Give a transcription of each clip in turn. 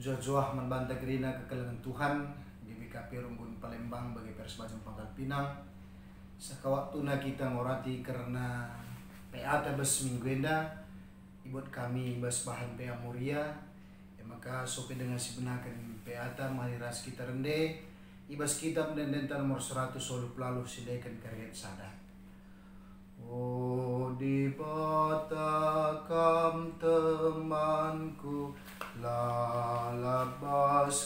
Jojoah membantah gerina kekelengan Tuhan di BKP Runggun Palembang bagi Persebaya Pangkal Pinang. Sekawaktuna kita ngorati karena PA bes minggu enda ibut kami bes bahan PA Muria ya, maka sope dengan si benakan PA mari ras kita rende ibas kitab dan nomor 100 solu pelalu sidekan karyat sada. Oh dibatakam temanku lalabas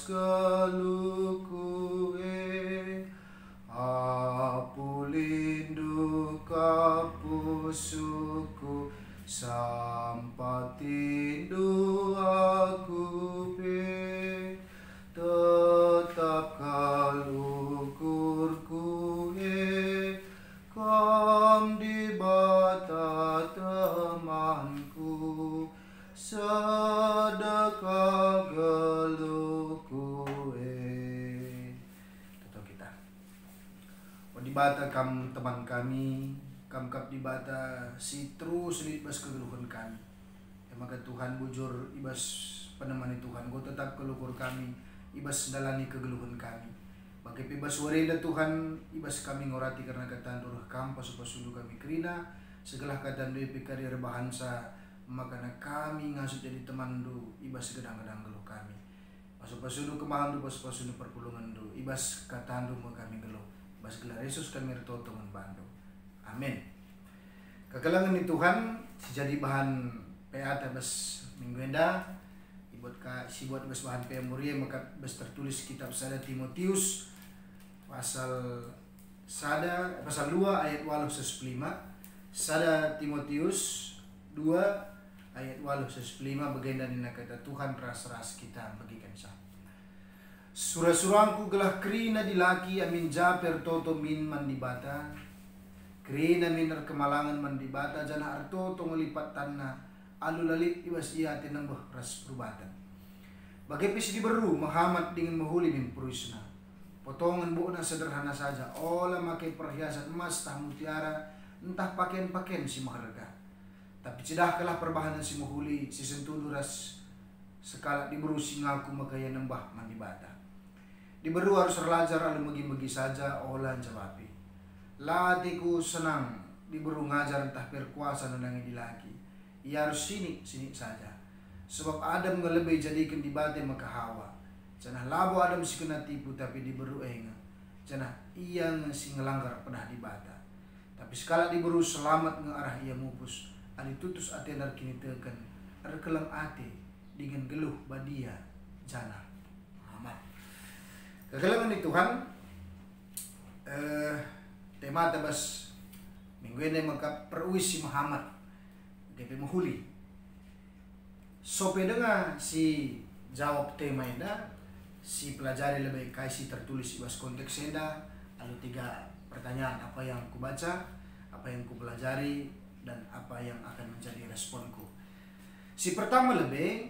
keluku apulindu kapusuku sampatindu aku tetap kalukurku kom di bata temanku sedekah geluku Tutup kita di bata kam teman kami kam kap di bata si terus libas kegeluhan kami ya, maka Tuhan bujur ibas penemani Tuhan gue tetap kelukur kami ibas dalani kegeluhan kami bagi pibas wareda Tuhan ibas kami ngorati karena kata durah kam pasu-pasudu kami kerina segala kata duit karir bahansa makana kami ngasut jadi teman du ibas gedang-gedang geluh kami pasu-pasudu kemahan du pasu-pasudu perpulungan du ibas kata du kami geluh ibas gelar Yesus kami retoto membantu amin. Kekelangan di Tuhan jadi bahan PA bes minggu enda ibut ka si buat bes bahan PA Muria maka bes tertulis kitab sada Timotius pasal 2 ayat 8-5 sada Timotius 2 ayat 8-5 bagian dari kata Tuhan ras-ras kita bagikan sah. Surah-surahku gelah kerina dilaki amin japer toto min mandibata kerina minar kemalangan mandibata jana arto ngelipat tanah alu lalit iwas iya tinambah ras perubatan bagai pis diberu Muhammad dengan mahuli min purusna potongan buona sederhana saja olah makai perhiasan emas tah mutiara entah pakaian-pakaian si maharga tapi cedah kalah perbahanan si mahuli si sentuh ras sekala diberu si ngaku makaya nembah mandibata diberu harus terlajar alu megi-megi saja olah jawabi latiku senang diberu ngajar entah berkuasa nenangi dilaki ia harus sini saja sebab Adam ngelebih jadikan dibate maka Hawa cenah labo Adam si kena tipu tapi diberu enga cenah ia ngesi ngelanggar pernah dibata tapi sekala diberu selamat ngearah ia mupus ali tutus ate nar kini tekan rekelang ate dengan geluh badia jana aman. Kegelangan di Tuhan tema tabas minggu ini maka peruis si Muhammad DP mahuli sope dengar si jawab tema ini si pelajari lebih kasih tertulis ibas konteks enda lalu 3 pertanyaan apa yang ku baca apa yang ku pelajari dan apa yang akan menjadi responku. Si pertama lebih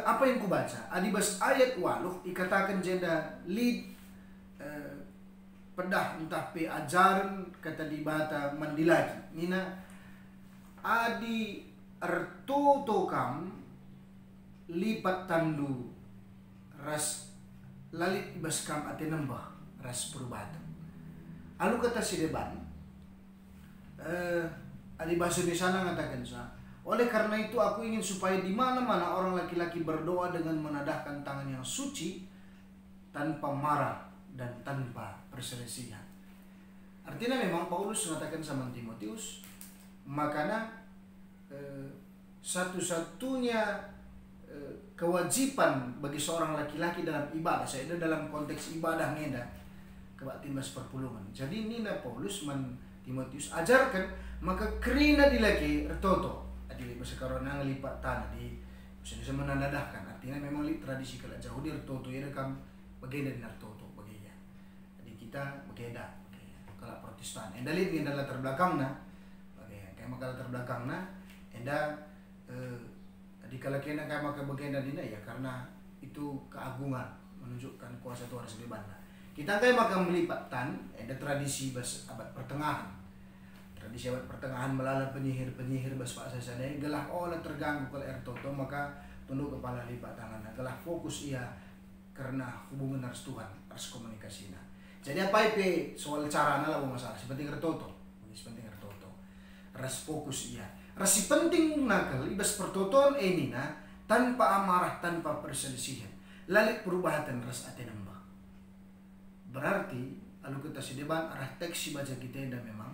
apa yang ku baca adibas ayat 8 ikatakan jenda lead pedah entah pe ajaran kata dibata mandilaki nina adi ertoto kam lipat tandu ras lalit ibas kam ate nembah ras perubatan alu kata si deban adi bahasa di sana ngatakan sa oleh karena itu aku ingin supaya di mana-mana orang laki-laki berdoa dengan menadahkan tangan yang suci tanpa marah dan tanpa perselisihan. Artinya memang Paulus mengatakan sama Timotius makanya satu-satunya kewajiban bagi seorang laki-laki dalam ibadah saya dalam konteks ibadah ngeda kebaktimas perpulungan. Jadi nina Paulus Timotius ajarkan maka kerina dilaki ertoto adili bahasa karena ngelipat tanah di bisa menanadahkan artinya memang tradisi kalau jauh di ertoto ya rekam bagian dari ertoto bagian jadi kita berbeda kalau Protestan enda lihat enda latar belakang nah bagian kayak maka latar belakang nah enda di kalau kena kayak maka bagian dari ya karena itu keagungan menunjukkan kuasa Tuhan sebeban kita kayak maka melipat tan enda tradisi abad pertengahan di abad pertengahan melalui penyihir bahasa sana gelah olah terganggu kalau ertoto maka tunduk kepala lipat tangan adalah fokus ia karena hubungan harus Tuhan harus komunikasi nah. Jadi apa itu soal cara lah masalah sepenting tertoto ras fokus ia ras penting nakal ibas pertotoan ini nah tanpa amarah tanpa perselisihan lalit perubahan ras ate nambah berarti lalu kita debat arah teks baca kita dan memang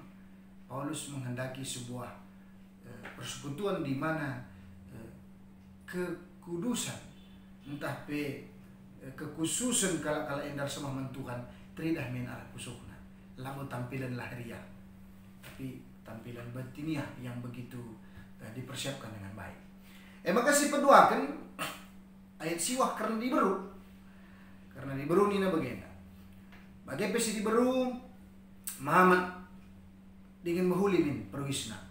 Paulus menghendaki sebuah persekutuan di mana kekudusan entah kekhususan kalau endar sama Tuhan tidak main arah kusukna lalu tampilan lahiriah tapi tampilan batiniah yang begitu dipersiapkan dengan baik. Makasih peduakan ayat siwah karena diberu nina bagenda bagai pesi diberu Muhammad dengan mahuli min perwisna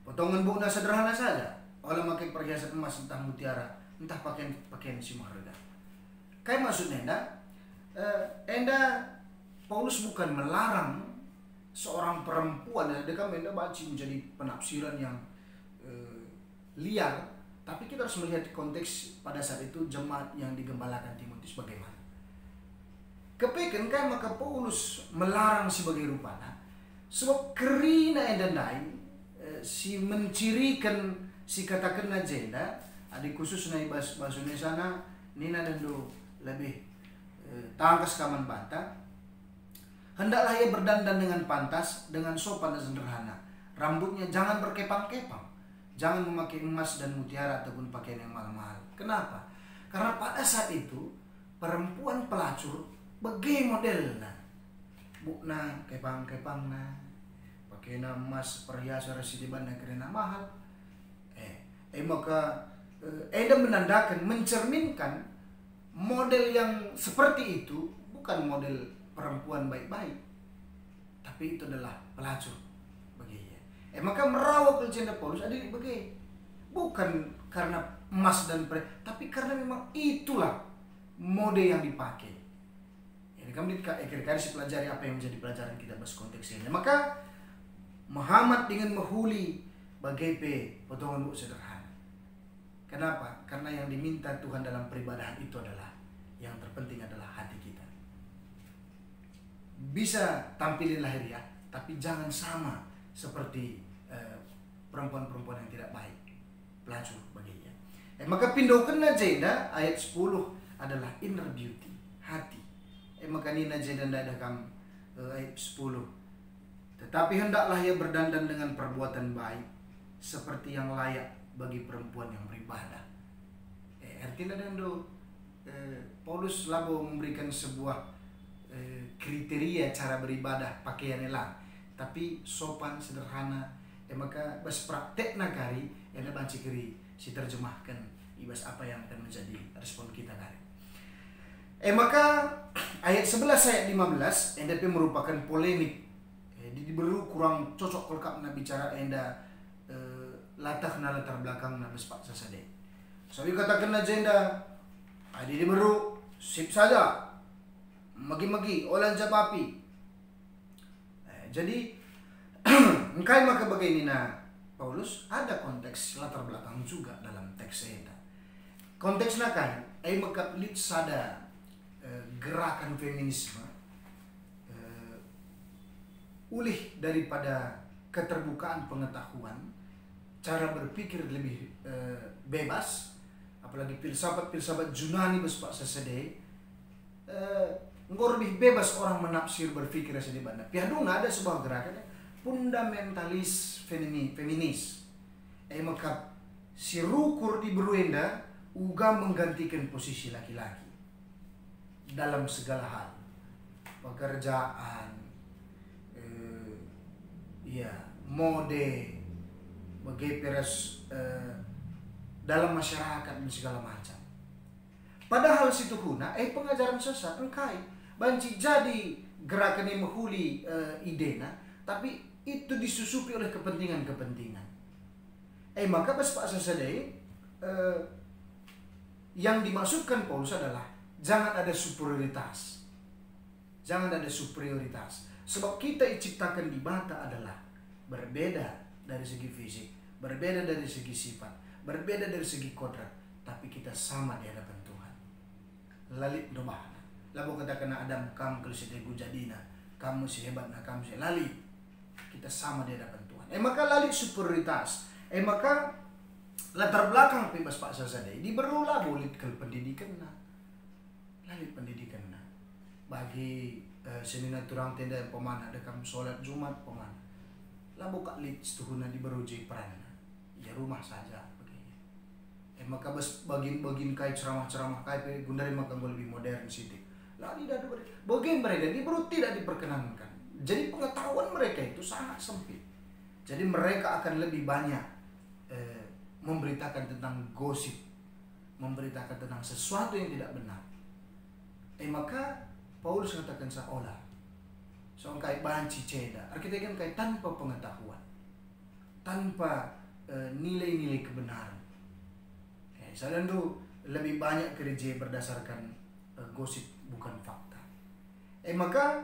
potongan bukna sederhana saja olah pakai perhiasan emas entah mutiara entah pakaian si maharga kayak maksudnya enda Paulus bukan melarang seorang perempuan dan mereka baca menjadi penafsiran yang liar, tapi kita harus melihat konteks pada saat itu jemaat yang digembalakan Timotius bagaimana. Kepekan kan maka Paulus melarang sebagai rupana sebab kerina endandai si mencirikan si katakan agenda adik khusus naik bahasanya sana nina dan do lebih tangkas kaman bata. Hendaklah ia berdandan dengan pantas, dengan sopan dan sederhana. Rambutnya jangan berkepang-kepang. Jangan memakai emas dan mutiara ataupun pakaian yang mahal-mahal. Kenapa? Karena pada saat itu perempuan pelacur bagai modelnya. Bukna kepang-kepangna, pakaian emas perhiasan residiban dan kerana mahal. Maka Eda menandakan, mencerminkan model yang seperti itu bukan model perempuan baik-baik, tapi itu adalah pelacur bagi ia. Maka merawat legenda Paulus ada bagi bukan karena emas dan tapi karena memang itulah mode yang dipakai. Jadi kami si pelajari apa yang menjadi pelajaran kita bahas konteks ini. Maka Muhammad dengan mahuli bagai potongan buk sederhana. Kenapa? Karena yang diminta Tuhan dalam peribadahan itu adalah yang terpenting adalah hati kita. Bisa tampilin lahiriah, tapi jangan sama seperti perempuan-perempuan yang tidak baik, pelacur baginya. Maka pindaukan najeda ayat 10 adalah inner beauty, hati. Maka ni najeda dadakam ayat 10. Tetapi hendaklah ia berdandan dengan perbuatan baik, seperti yang layak bagi perempuan yang beribadah. Artinya dando Paulus labo memberikan sebuah kriteria cara beribadah pakaian elang tapi sopan sederhana maka bas praktek nagari yang banci kiri si terjemahkan ibas apa yang akan menjadi respon kita kali maka ayat 11 ayat 15 NDP merupakan polemik diberu kurang cocok kalau nak bicara enda latar belakang na bespak sasade so katakan agenda adi diberu sip saja magi-magi olan japapi. Jadi engkai maka begini na Paulus ada konteks latar belakang juga dalam teks eta. Konteksnya kan maka lit sada gerakan feminisme ulih daripada keterbukaan pengetahuan, cara berpikir lebih bebas, apalagi filsafat Yunani bespak sesede lebih bebas orang menafsir berpikir sedih banda. Piaduna ada sebuah gerakan fundamentalis feminis. Maka si rukur di Beruenda uga menggantikan posisi laki-laki dalam segala hal, pekerjaan, mode, bagi peres dalam masyarakat dan segala macam. Padahal situ huna pengajaran sesat engkai banci jadi gerakan yang menghuli idena, tapi itu disusupi oleh kepentingan-kepentingan. Maka pas Pak Sasadei yang dimaksudkan Paulus adalah jangan ada superioritas. Jangan ada superioritas. Sebab kita diciptakan di mata adalah berbeda dari segi fisik, berbeda dari segi sifat, berbeda dari segi kodrat. tapi kita sama di hadapan Tuhan. Lalit domahna. Lalu katakan Adam, kamu kalau sedegu jadina, kamu sehebat na kamu lalit. Kita sama di hadapan Tuhan. Maka lalit superioritas. Maka latar belakang bebas pak sasadai di berulah bolit ke pendidikan na. Lalit pendidikan na. Bagi senina turang tenda pemana ada kamu sholat Jumat pemana. Lalu kak lit setuhuna di beruji peran. Ya rumah saja. Maka bagin kai ceramah-ceramah kai gundari maka lebih modern sih. Lah tidak ada bagian mereka di perut tidak diperkenankan. Jadi pengetahuan mereka itu sangat sempit. Jadi mereka akan lebih banyak memberitakan tentang gosip, memberitakan tentang sesuatu yang tidak benar. Maka Paulus mengatakan seolah soal kai banci ceda. Artinya kan kai tanpa pengetahuan, tanpa nilai-nilai kebenaran. Saya itu lebih banyak kerja berdasarkan gosip bukan fakta. Maka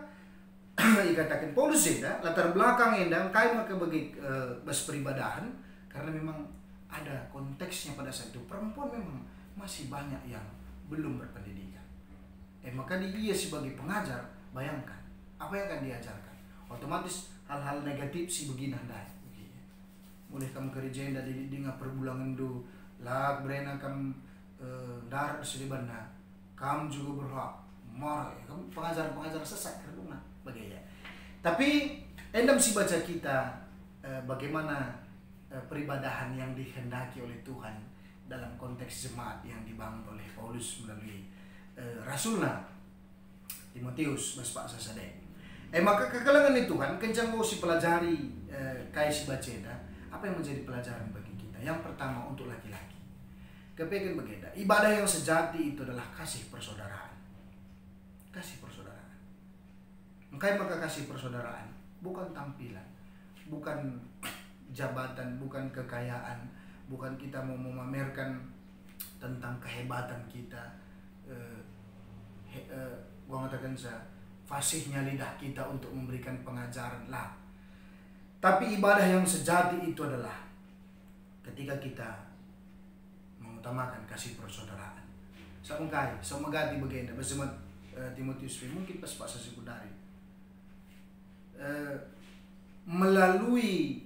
dikatakan Paulus ya, latar belakang endang kai maka bagi berperibadahan karena memang ada konteksnya pada saat itu perempuan memang masih banyak yang belum berpendidikan. Maka dia sebagai pengajar bayangkan apa yang akan diajarkan. Otomatis hal-hal negatif si begini handai. Mulai kamu kerja dari dengan perbulangan do lah berena kamu darat sedibana kamu juga berhak marah kamu pengajar sesat kerana bagaimana tapi endam si baca kita bagaimana peribadahan yang dikehendaki oleh Tuhan dalam konteks jemaat yang dibangun oleh Paulus melalui rasulna Timotius baspak sasadai maka kekalangan itu Tuhan kencang mau si pelajari kai si baca apa yang menjadi pelajaran bagi kita. Yang pertama untuk laki-laki kepengen begitu. Ibadah yang sejati itu adalah kasih persaudaraan. Kasih persaudaraan. Maka kasih persaudaraan bukan tampilan, bukan jabatan, bukan kekayaan, bukan kita mau memamerkan tentang kehebatan kita. Gua mengatakan fasihnya lidah kita untuk memberikan pengajaran lah. Tapi ibadah yang sejati itu adalah ketika kita mengutamakan kasih persaudaraan. Sampai semagati begini bersama Timotius mungkin pas pak sekundari melalui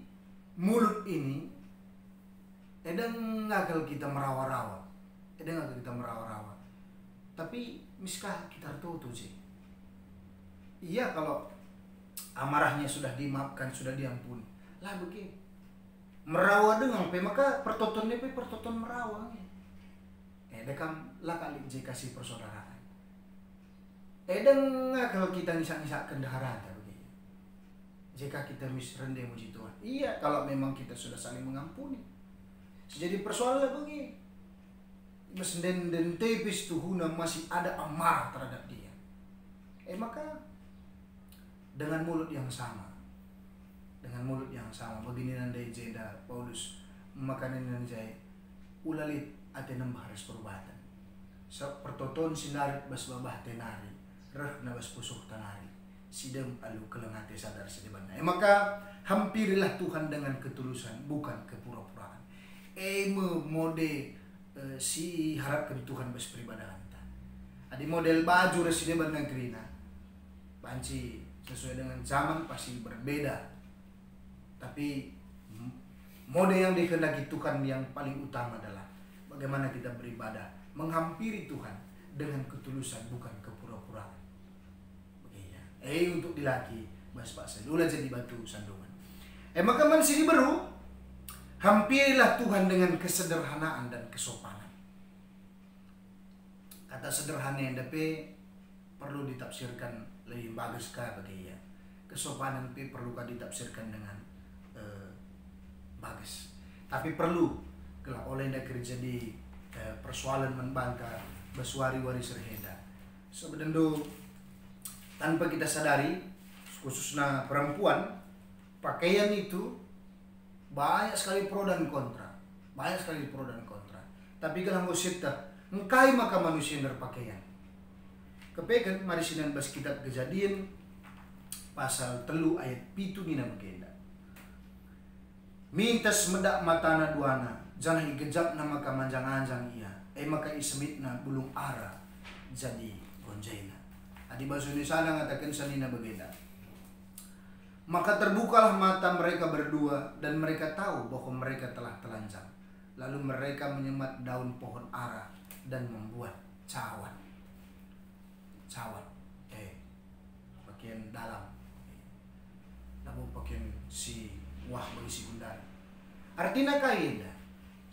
mulut ini edang ngakal kita merawa-rawa, tapi miskah kita tutup sih. Iya kalau amarahnya sudah dimaafkan, sudah diampuni. Lah begini. Merawa dengan maka pertotonnya pertoton merawa. Dekam lah kali je kasih persaudaraan. Kalau kita nisa-nisa kendaraan begini. Jika kita misrende muji Tuhan. Iya kalau memang kita sudah saling mengampuni. Jadi persoalannya begini. Mas dan tepis tuhuna masih ada amarah terhadap dia. Maka dengan mulut yang sama begini nandai jeda Paulus makanan nanjai ulalit ate nambah haris perubatan pertoton sinarit bas babah tenari reh nabas pusuh tanari sidem alu kelengate sadar sedebana maka hampirilah Tuhan dengan ketulusan bukan kepura-puraan mode si harapkan Tuhan bas peribadahan adi model baju resideban negeri na banci sesuai dengan zaman pasti berbeda. Tapi mode yang dikehendaki Tuhan yang paling utama adalah bagaimana kita beribadah, menghampiri Tuhan dengan ketulusan bukan kepura-puraan. Begini. Untuk dilaki, mas pak saya ulah jadi batu sandungan. Maka manusia baru hampirilah Tuhan dengan kesederhanaan dan kesopanan. Kata sederhana yang dapat perlu ditafsirkan lebih bagus bagi ya. Kesopanan perlu ditafsirkan dengan bagus. Tapi perlu kalau oleh ndak kerja di persoalan membangka bersuari-wari serheda. Sebenarnya tanpa kita sadari khususnya perempuan pakaian itu banyak sekali pro dan kontra. Tapi kalau ngosip engkai maka manusia yang berpakaian. Kepekan mari sinan bas kitab Kejadian pasal 3 ayat 7 nina begenda. Mintas medak matana duana, jangan igejap nama kamanjang-anjang ia. maka isemit na bulung ara jadi gonjaina. Adi bahasa Indonesia ngatakan sanina berbeda. Maka terbukalah mata mereka berdua dan mereka tahu bahwa mereka telah telanjang. Lalu mereka menyemat daun pohon ara dan membuat cawan. Cawan, bagian dalam. Lalu bagian si wah bagi si gundari. Artinya kaida.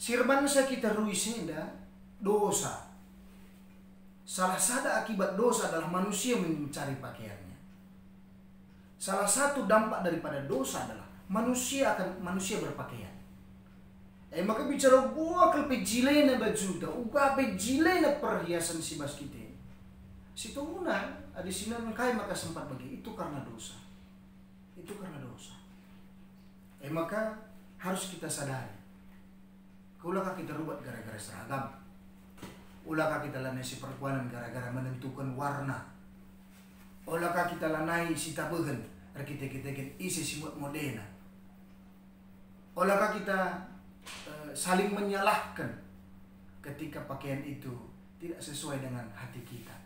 Sirban sa kita ruisenda dosa. Salah satu akibat dosa adalah manusia mencari pakaiannya. Salah satu dampak daripada dosa adalah manusia berpakaian. Maka bicara gua kelpejilena bajuta, uga pejilena perhiasan si bas kita. Situ una ada sinan kai maka sempat bagi itu karena dosa. Itu karena dosa. Maka harus kita sadari. Ulakah kita rubat gara-gara seragam? Ulakah kita lanai si perempuanan gara-gara menentukan warna? Ulakah kita lanai si tabegan? Kita isi si modena. Ulakah kita saling menyalahkan ketika pakaian itu tidak sesuai dengan hati kita?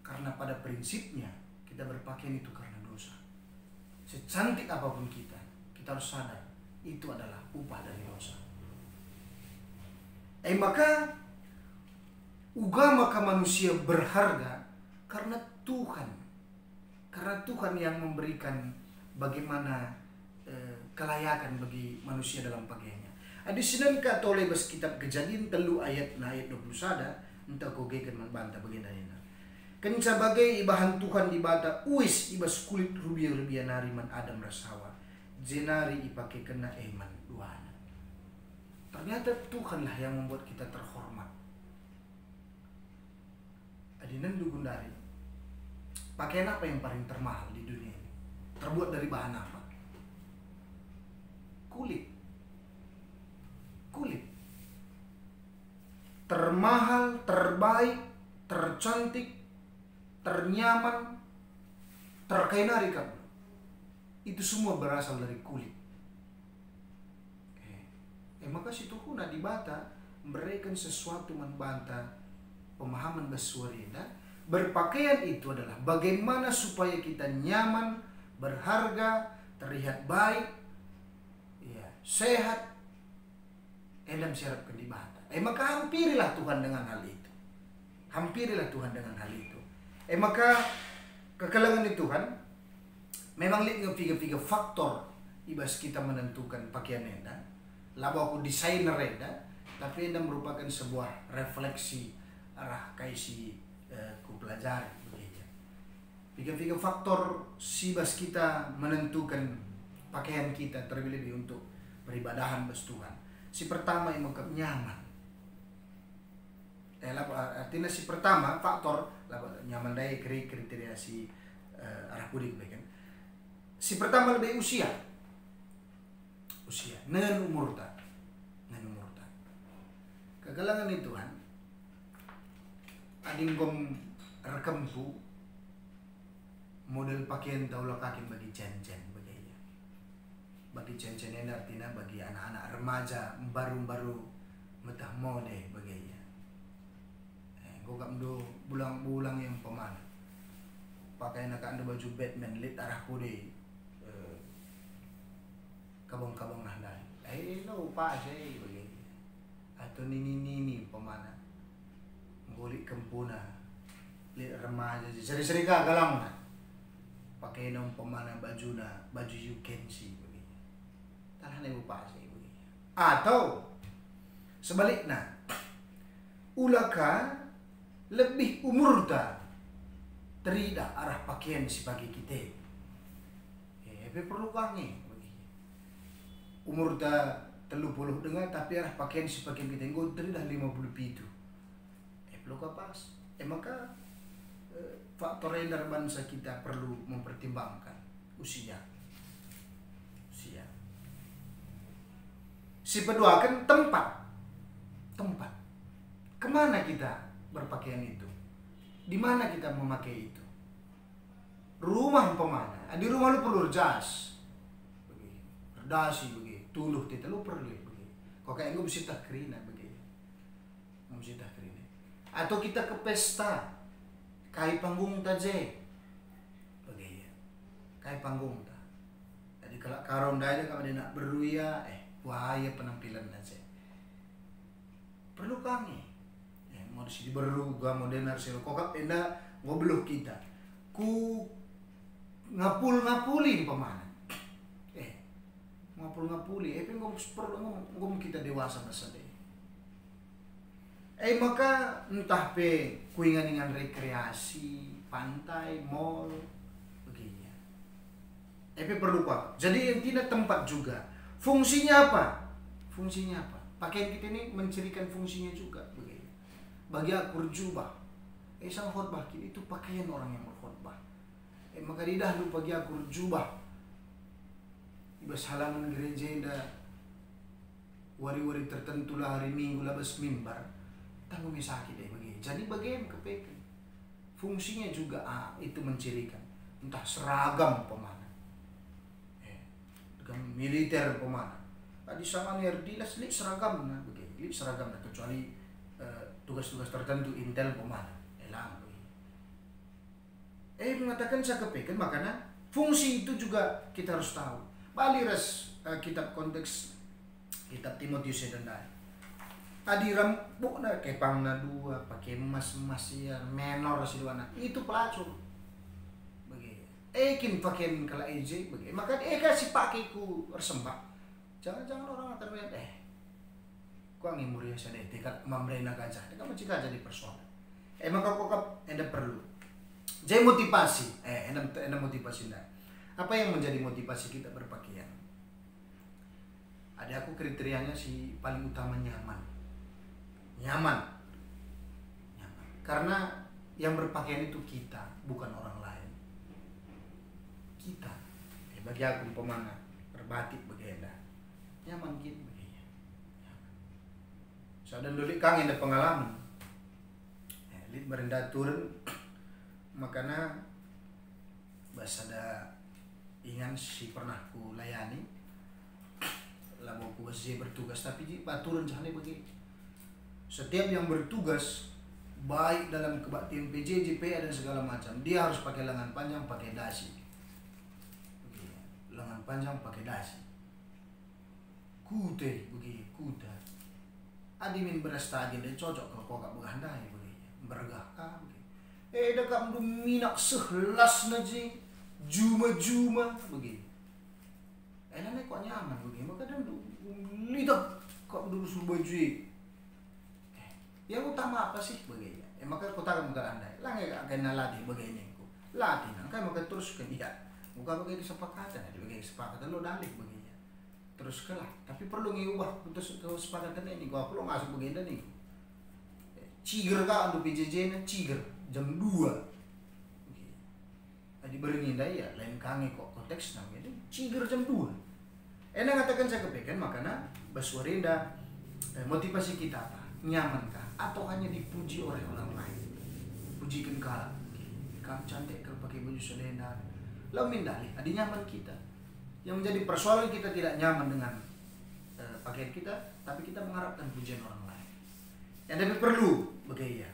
Karena pada prinsipnya kita berpakaian itu karena dosa. Secantik apapun kita harus sadar itu adalah upah dari dosa. Maka manusia berharga karena Tuhan. Karena Tuhan yang memberikan bagaimana kelayakan bagi manusia dalam pakaiannya. Adi sinan ka toleh bas kitab Kejadian 3 ayat 21 entah kogekan membantah bagian. Kan sebagai ibahan Tuhan dibata uis ibas kulit rubia nariman Adam rasawa. Jenari ipake kena eman duana. Ternyata Tuhanlah yang membuat kita terhormat. Adinan dugundari. Pakaian apa yang paling termahal di dunia ini? Terbuat dari bahan apa? Kulit. Termahal, terbaik, tercantik, ternyaman, terkainari kamu. Itu semua berasal dari kulit. Maka situ kuna dibata memberikan sesuatu membantah pemahaman Baswarina. Berpakaian itu adalah bagaimana supaya kita nyaman, berharga, terlihat baik, sehat, dalam syarat dibata. Maka hampirilah Tuhan dengan hal itu. Maka kekalangan itu Tuhan memang lihat ngepiga faktor ibas kita menentukan pakaian enda. Laba aku desainer enda, tapi enda merupakan sebuah refleksi arah kaisi ku pelajari begitu. Piga faktor sibas kita menentukan pakaian kita terlebih untuk beribadahan bas Tuhan. Si pertama yang mengkap nyaman. Artinya si pertama faktor nyaman daya kriteria si arah kudik kan. Si pertama lebih usia dengan umur tak. Kagalangan itu kan ading gom rekampu model pakaian taulah kaki bagi cen-cen begini. Bagi cen-cen ini artinya bagi anak-anak remaja baru metah mode begini. Kau kamdo bulang yang pemana pakai nak anda baju Batman lit arah kude kabang nah dai lo pa say begini atau nini pemana ngulik kempuna lit remaja seri-seri ka galang na pakai nang pemana baju you can see begini talah na pa say begini atau sebaliknya ulaka lebih umur tak teridak arah pakaian sebagai kita. Perlu kange umur tak 30 dengan tapi arah pakaian sebagai kita engkau teridak 50 pitu. Perlu kapas. Maka faktor yang dari bangsa kita perlu mempertimbangkan usia. Si kedua kan tempat. Kemana kita berpakaian itu? Di mana kita memakai itu? Rumah umpamanya. Di rumah lu perlu jas. Berdasi begitu. Tuluh kita lu perlu begitu. Kok kayak gue bisa tak kerina begitu. Musita kini. Atau kita ke pesta, kai panggung taje, begitu. Kai panggung ta. Jadi kalau karon daya kalau dia nak beruya, wahaya penampilan aja. Perlu kangi. Mau disini beru, gua mau denar sih. Kok enda ngobrol kita. Ku ngapuli pemana. Ngapuli. Ngom kita dewasa masa deh. Maka entah pe kuingan dengan rekreasi, pantai, mall, begini. Perlu apa? Jadi yang tidak tempat juga. Fungsinya apa? Pakaian kita ini mencirikan fungsinya juga, begini. Bagi akur jubah. Sang khotbah itu pakaian orang yang berkhotbah. Maka di dahulu bagi akur jubah. Ibas halaman gereja indah wari-wari tertentu lah hari Minggu labas mimbar tanggung sakit begini. Jadi bagaimana kepekan fungsinya juga itu mencirikan entah seragam pemana dengan militer pemana di sana dinas lik seragam nah begini lik seragam nah kecuali tugas-tugas tertentu intel pemana elang begini. Mengatakan saya kepekan makanya fungsi itu juga kita harus tahu. Bali res kitab konteks kitab Timotius dan dai. Adi rambuk na kepang na dua pakai emas ya menor siluana itu pelacur. Begitu. Kin pakaian kala EJ begitu. Maka kasih pakai ku bersembah. Jangan orang akan lihat ku angin muria sada tekat mamrena gajah. Dekat macam gajah di persoalan. Maka kok enda perlu. Jadi motivasi. Enda motivasi dah. Apa yang menjadi motivasi kita berpakaian? Ada aku kriterianya si paling utama nyaman. Karena yang berpakaian itu kita, bukan orang lain. Kita. Bagi aku pemana berbatik begini. Nyaman gitu begini. Saudara dulu kangen ada pengalaman. Lihat merendah turun, makanya bahasa ada ingat si pernah ku layani lama ku bertugas tapi baturan jahane begini. Setiap yang bertugas baik dalam kebaktian PJ, JPA dan segala macam dia harus pakai lengan panjang, pakai dasi. Lengan panjang pakai dasi. Kute begini, kuda. Adimin beras tagin dan cocok kalau kau gak berandai begini. Bergah begini. Dekat minak sehelas naji. Juma begini. Enak kok nyaman begini. Maka dia lidah kok dulu suruh baju. Yang utama apa sih begini? Maka kota kamu gak andai. Langai gak kena latih begini. Latih nangkai maka terus ke dia. Bukan begini kesepakatan. Begini kesepakatan lo dalih begini. Terus kelah. Tapi perlu ngubah putus kesepakatan ini. Gua perlu ngasuk begini nih. Ciger kak untuk PJJ nya ciger jam 2. Di beringin daya lain kange kok konteks namanya ciger jam 2. Enak katakan saya kepekan makanya baswarinda motivasi kita apa? Nyamankah atau hanya dipuji oleh orang lain? Pujikan kamu cantik kalau pakai baju selendang. Lalu mindali, ada nyaman kita. Yang menjadi persoalan kita tidak nyaman dengan pakaian kita, tapi kita mengharapkan pujian orang lain. Yang lebih perlu begitu.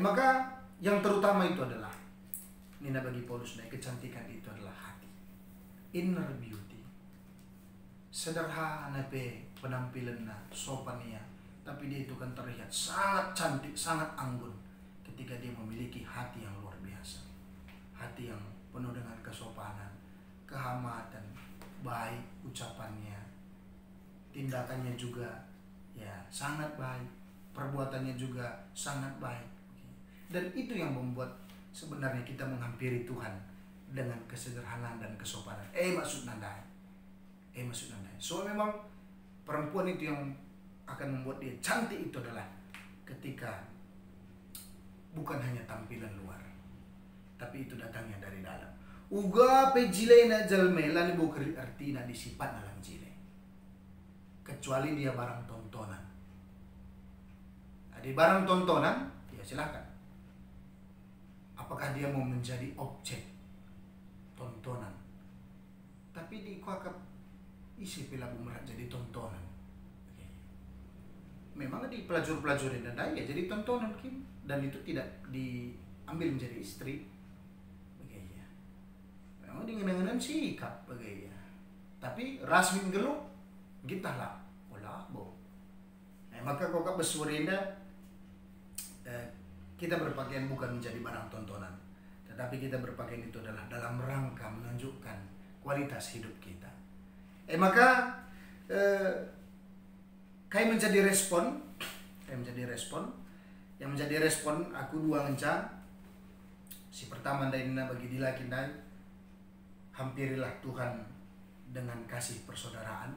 Maka yang terutama itu adalah Nina bagi Paulus naik kecantikan itu adalah hati, inner beauty. Sederhana penampilan sopannya, tapi dia itu kan terlihat sangat cantik, sangat anggun ketika dia memiliki hati yang luar biasa, hati yang penuh dengan kesopanan, kehormatan, baik ucapannya, tindakannya juga ya sangat baik, perbuatannya juga sangat baik, dan itu yang membuat sebenarnya kita menghampiri Tuhan dengan kesederhanaan dan kesopanan. Maksud nandai. So memang perempuan itu yang akan membuat dia cantik itu adalah ketika bukan hanya tampilan luar, tapi itu datangnya dari dalam. Uga pe jile na jalme lan bukri artina disipat dalam jile. Kecuali dia barang tontonan. Ada barang tontonan, ya silakan. Apakah dia mau menjadi objek tontonan? Tapi di kuakap isi pila bumerang jadi tontonan. memang di pelajur-pelajurin dan ya jadi tontonan Kim, dan itu tidak diambil menjadi istri begitu. Memang di ngenengan sikap begitu. Tapi rasmi geluk kita lah olah bo. Maka kok bersurinda kita berpakaian bukan menjadi barang tontonan, tetapi kita berpakaian itu adalah dalam rangka menunjukkan kualitas hidup kita. Maka kayak menjadi respon, yang menjadi respon aku dua ngenca. Si pertama daina bagi dilaki dai, hampirilah Tuhan dengan kasih persaudaraan.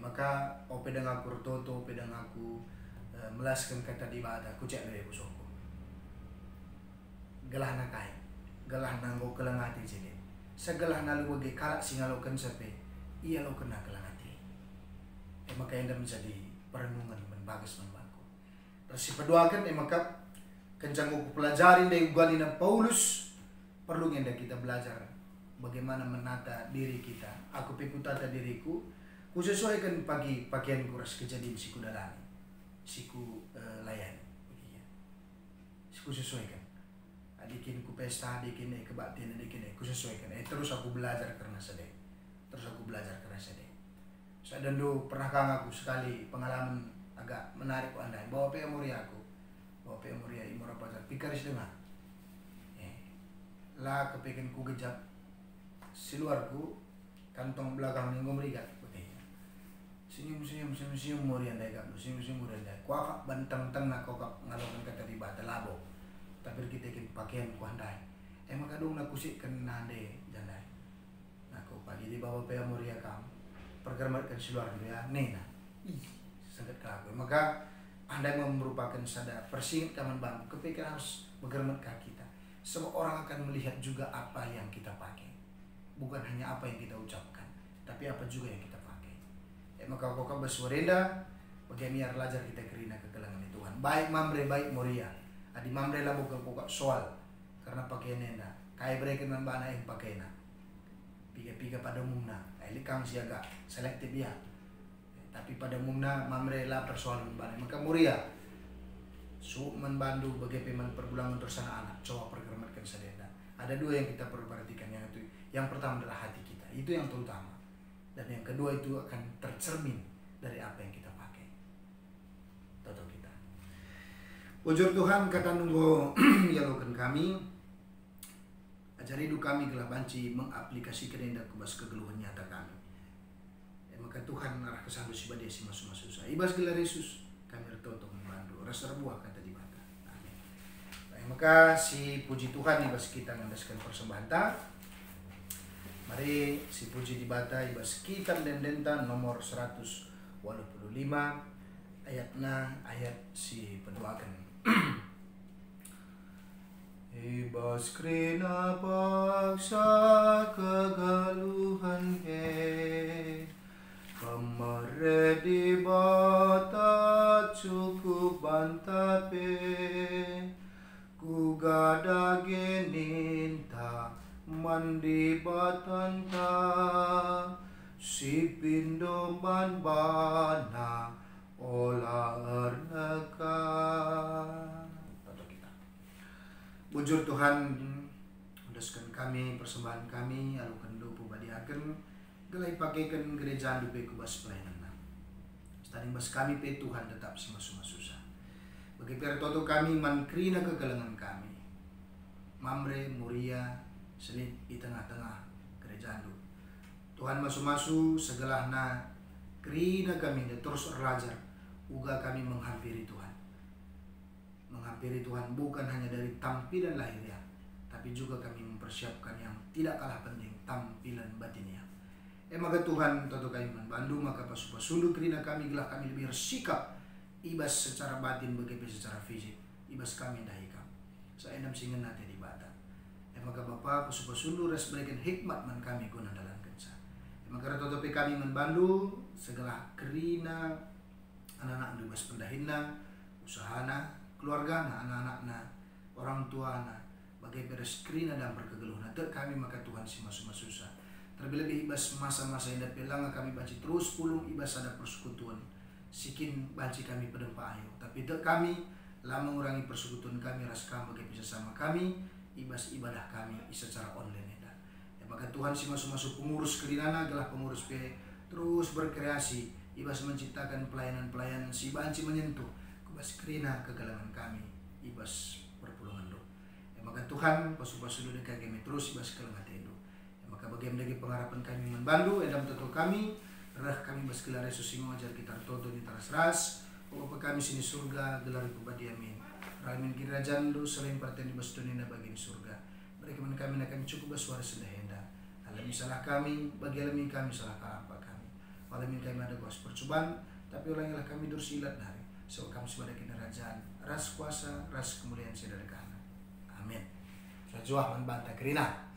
Maka ope dengan aku toto, ope dengan aku melaskan kata di bata, ku cek dari pusoko. Gelah na kai, gelah nanggo kelangati jadi. Segelah nalu bagi kalak singalokan sape, ia lo kena kelangati. Maka yang menjadi perenungan bagus membaku. Terus si peduakan maka kencang aku pelajarin dari ugalina Paulus, perlu ngenda kita belajar bagaimana menata diri kita. Aku pikut tata diriku, ku sesuaikan pagi pakaian kuras kejadian siku dalani, siku layani, siku sesuaikan. Adikin ku pesta, adikin kebaktian, adikin ku sesuaikan. Terus aku belajar karena sedih. Saya dulu pernah aku sekali pengalaman agak menarik ku andai. Bawa pe muria imora pacar pikaris dengar. Lah kepengen ku gejap siluarku kantong belakang minggu merigat begitu. Senyum muria andai kamu, senyum muria andai. Ku akak bantang nak kau ngalokan kata di bata labo. Tapi kita ikin pakaian ku andai. Maka dong nak kusikkan nande jandai. Nah kau pagi di bawah pe muria kamu. Pergermatkan siluar dia, nena, sangat kelaku. Maka Anda merupakan sadar persingit kaman bambu. Kepikiran harus bergermatkan kita. Semua orang akan melihat juga apa yang kita pakai, bukan hanya apa yang kita ucapkan, tapi apa juga yang kita pakai. Maka kau bersuarenda, bagaimana belajar kita kerina kegelangan Tuhan. Baik mamre, baik moria. Adi mamre lah bukan pokok soal, karena pakaian nena. Kaya berikan nambah yang pakaian. Piga pada umumnya, kang siaga selektif ya. Tapi pada umumnya mamre lah persoalan balik. Maka muria su membantu bagaimana pergulangan tersana anak. Coba pergermatkan sadenda. Ada dua yang kita perlu perhatikan, yang itu. Yang pertama adalah hati kita, itu yang terutama. Dan yang kedua itu akan tercermin dari apa yang kita pakai. Toto kita. Ujur Tuhan kata nunggu yalukan kami. Ajari hidup kami gelah banci mengaplikasikan hendak kubas kegeluhan nyata kami. Maka Tuhan arah kesandu si badia si masuk susah. Ibas gelar Yesus kami retoto membantu. Rasa buah kata di mata. Amin. Baik, maka si puji Tuhan ibas kita ngandaskan persembahan ta. Mari si puji di bata ibas kita dendenta nomor 185 ayat si peduakan. Ibas krina paksa kegaluhan ke kamare di bata cukup bantape ku gada geninta mandi batanta si pindo man bana ola erneka. Bujur Tuhan, undaskan kami, persembahan kami, alukan dopu badiakan, gelai pakaikan gereja dupe kubas pelayanan. Setading bas kami pe Tuhan tetap semasuma susah. Bagi pertoto kami mankrina kegalangan kami. Mamre, muria, selit di tengah-tengah gereja du. Tuhan masu-masu segelahna krina kami terus erlajar. Uga kami menghampiri Tuhan. Menghampiri Tuhan bukan hanya dari tampilan lahirnya, tapi juga kami mempersiapkan yang tidak kalah penting, tampilan batinnya. Maka Tuhan tentu kami membantu, maka pasu-pasundu kerina kami gelah kami lebih bersikap ibas secara batin bagaimana secara fisik. Ibas kami dahikam. Saya enam singen nate di bata. Maka Bapa pasu-pasundu res berikan hikmat man kami guna dalam kenca. Maka tentu kami membantu segala kerina anak-anak ibas pendahina, usahana, keluarga anak-anak orang tua bagai beres krina dan berkegeluhan kami maka Tuhan si masuk susah terlebih ibas masa-masa yang datang kami baca terus pulung ibas ada persekutuan sikin banci kami pedempa ayo. Tapi dek kami lah mengurangi persekutuan kami ras kami bagi bersama kami ibas ibadah kami secara online ya. Maka Tuhan si masuk pengurus kelinana adalah pengurus P terus berkreasi ibas menciptakan pelayanan-pelayanan si banci menyentuh ibas kerina kegalangan kami ibas perpulungan do. Maka Tuhan pasu-pasu do kami terus ibas kelengat itu. Maka bagaimana lagi pengharapan kami membantu dalam tentu kami rah kami bas gelar Yesus singo ajar kita toto di teras Bapa kami sini surga gelar pribadi amin. Ramin kirajaan do selain partai di bas dunia bagian surga. Mereka kami akan cukup bersuara sendahenda. Alami salah kami, bagi alami kami salah apa kami. Alami kami ada kuasa percobaan, tapi ulangilah kami dursilat dari. So kami sebagai kerajaan, ras kuasa, ras kemuliaan sedekah. Amin. Rajuah membantah kerina.